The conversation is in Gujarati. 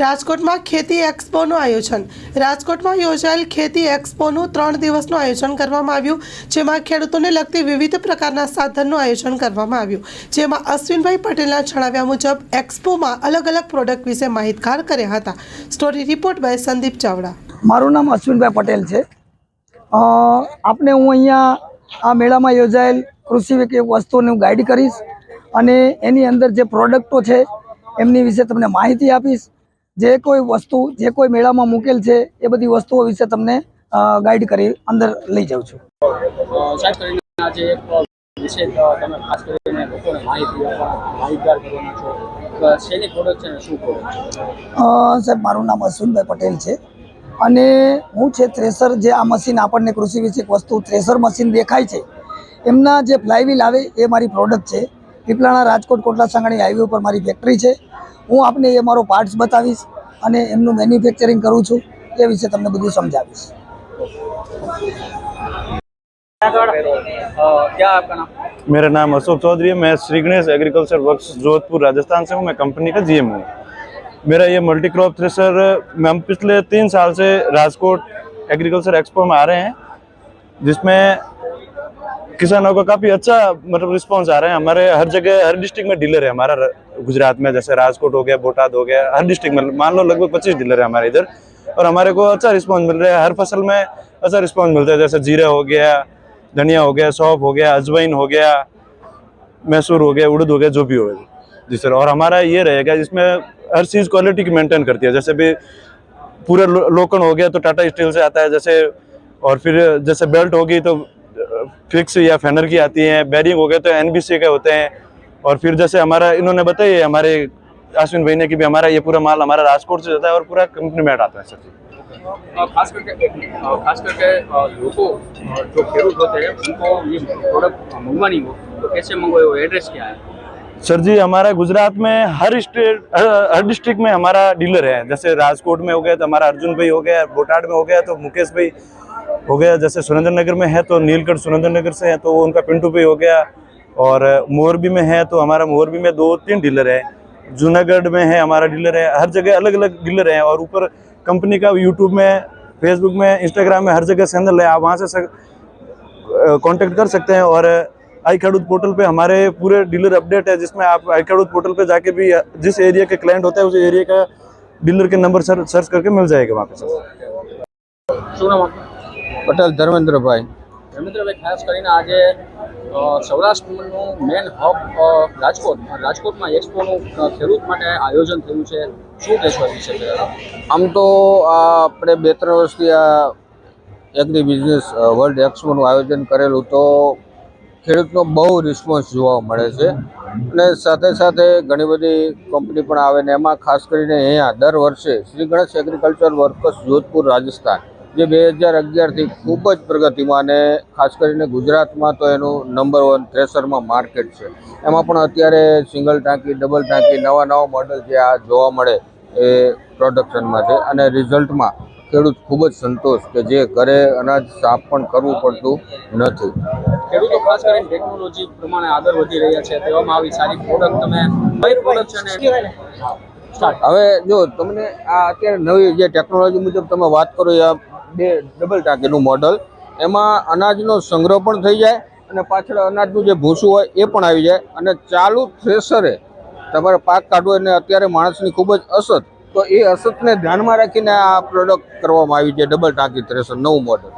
રાજકોટમાં ખેતી એક્સપોનું આયોજન। રાજકોટમાં યોજાયેલ ખેતી એક્સપોનું 3 દિવસનું આયોજન કરવામાં આવ્યું, જેમાં ખેડૂતોને લગતી વિવિધ પ્રકારના સાધનનું આયોજન કરવામાં આવ્યું, જેમાં અશ્વિનભાઈ પટેલના જણાવ્યા મુજબ એક્સપોમાં અલગ અલગ પ્રોડક્ટ વિશે માહિતગાર કર્યા હતા। Story report by Sandeep Chavda. મારું નામ અશ્વિનભાઈ પટેલ છે। આપને હું અહીંયા આ મેળામાં યોજાયેલ કૃષિ વસ્તુઓને ગાઈડ કરીશ અને એની અંદર જે પ્રોડક્ટો છે એમની વિશે તમને માહિતી આપીશ। જે કોઈ વસ્તુ જે કોઈ મેળામાં મૂકેલ છે એ બધી વસ્તુઓ વિશે તમને ગાઈડ કરી અંદર લઈ જાઉં છું। સાહેબ, મારું નામ અશ્વિનભાઈ પટેલ છે અને હું છે થ્રેસર, જે આ મશીન આપણને કૃષિ વિષયક વસ્તુ થ્રેસર મશીન દેખાય છે એમના જે ફ્લાયવીલ આવે એ મારી પ્રોડક્ટ છે। પીપલાણા રાજકોટ કોટલા સાંગાણી હાઈવે ઉપર મારી ફેક્ટરી છે। હું આપને એ મારો પાર્ટ્સ બતાવીશ અને એમનું મેન્યુફેક્ચરિંગ કરું છું, એ વિશે તમને બધું સમજાવીશ। क्या आपका नाम? मेरा नाम अशोक चौधरी है। मैं श्री गणेश एग्रीकल्चर वर्क्स जोधपुर राजस्थान से हूँ। मैं कंपनी का जीएम हूँ। मेरा ये मल्टी क्रॉप थ्रेशर, हम पिछले 3 साल से राजकोट एग्रीकल्चर एक्सपो में आ रहे हैं, जिसमें किसानों का काफ़ी अच्छा मतलब रिस्पांस आ रहा है। हमारे हर जगह हर डिस्ट्रिक्ट में डीलर है हमारा गुजरात में, जैसे राजकोट हो गया, बोटाद हो गया, हर डिस्ट्रिक्ट में मान लो लगभग 25 डीलर है हमारे इधर, और हमारे को अच्छा रिस्पांस मिल रहा है। हर फसल में अच्छा रिस्पांस मिलता है, जैसे जीरा हो गया, धनिया हो गया, सौंफ हो गया, अजवाइन हो गया, मैसूर हो गया, उड़द हो गया, जो भी हो गया जी सर। और हमारा ये रहेगा जिसमें हर चीज़ क्वालिटी की मेंटेन करती है। जैसे भी पूरे लोकन हो गया तो टाटा स्टील से आता है, जैसे, और फिर जैसे बेल्ट होगी तो फिक्स या फेनर की आती हैं, बैरिंग हो गए तो एनबीसी के होते हैं। और फिर जैसे हमारा इन्होंने बताया हमारे अश्विन भाई ने कि भी हमारा ये पूरा माल हमारा राजकोट से जाता है और पूरा कंपनी में आता है सर जी। खास करके लोगों जो खेडूत होते हैं उनको ये प्रोडक्ट मंगवानी हो तो कैसे मंगवाए, वो एड्रेस क्या है? सर जी, हमारा गुजरात में हर डिस्ट्रिक्ट में हमारा डीलर है। जैसे राजकोट में हो गया तो हमारा अर्जुन भाई हो गया, बोटाड में हो गया तो मुकेश भाई हो गया, जैसे सुरेंद्रनगर में है तो नीलकंठ सुरेंद्रनगर से है तो उनका पिंटू भाई हो गया, और मोरबी में है तो हमारा मोरबी में 2-3 डीलर है, जूनागढ़ में है हमारा डीलर है। हर जगह अलग अलग डीलर हैं, और ऊपर कंपनी का यूट्यूब में, फेसबुक में, इंस्टाग्राम में हर जगह चैनल है, आप वहाँ से कांटेक्ट कर सकते हैं। और आई खेडूत पोर्टल पे हमारे पूरे डीलर अपडेट है, जिसमें आप आई खेडूत पोर्टल पे जाके भी जिस एरिया के क्लाइंट होता है उस एरिया का डीलर के नंबर सर्च करके मिल जाएगा वहाँ पे सर। પટેલ ધર્મેન્દ્રભાઈ। ધર્મેન્દ્રભાઈ, ખાસ કરીને આજે સૌરાષ્ટ્રનું મેન હબ રાજકોટમાં એક્સપોનું ખેડૂત માટે આયોજન થયું છે, શું કહેશો વિશે? આમ તો આપણે 2-3 વર્ષથી આ એગ્રી બિઝનેસ વર્લ્ડ એક્સપોનું આયોજન કરેલું, તો ખેડૂતનો બહુ રિસ્પોન્સ જોવા મળે છે અને સાથે સાથે ઘણી બધી કંપની પણ આવે ને એમાં ખાસ કરીને અહીંયા દર વર્ષે શ્રી ગણેશ એગ્રીકલ્ચર વર્કર્સ જોધપુર રાજસ્થાન, જે 2011થી ખૂબ જ પ્રગતિમાં, અને ખાસ કરીને ગુજરાતમાં તો એનું નંબર 1 થ્રેશરમાં માર્કેટ છે। એમાં પણ અત્યારે સિંગલ ટાંકી, ડબલ ટાંકી, નવા મોડલ જે આ જોવા મળે એ પ્રોડક્શનમાં છે, અને રિઝલ્ટમાં ખેડૂત ખૂબ જ સંતોષ કે જે ઘરે અનાજ સાફ પણ કરવું પડતું નથી। ખેડૂતો ખાસ કરીને ટેકનોલોજી પ્રમાણે આગળ વધી રહ્યા છે, તેવામાં આવી સારી પ્રોડક્ટ તમે કઈ પ્રોડક્ટ છે? હવે જો તમને આ અત્યારે નવી જે ટેકનોલોજી મુજબ તમે વાત કરો, આ 2 ડબલ ટાંકીનું મોડલ, એમાં અનાજનો સંગ્રહ પણ થઈ જાય અને પાછળ અનાજનું જે ભૂસું હોય એ પણ આવી જાય, અને ચાલુ થ્રેશરે તમારે પાક કાઢવો, અને અત્યારે માણસની ખૂબ જ અછત, તો એ અછતને ધ્યાનમાં રાખીને આ પ્રોડક્ટ કરવામાં આવી છે, ડબલ ટાંકી થ્રેશર નવું મોડલ।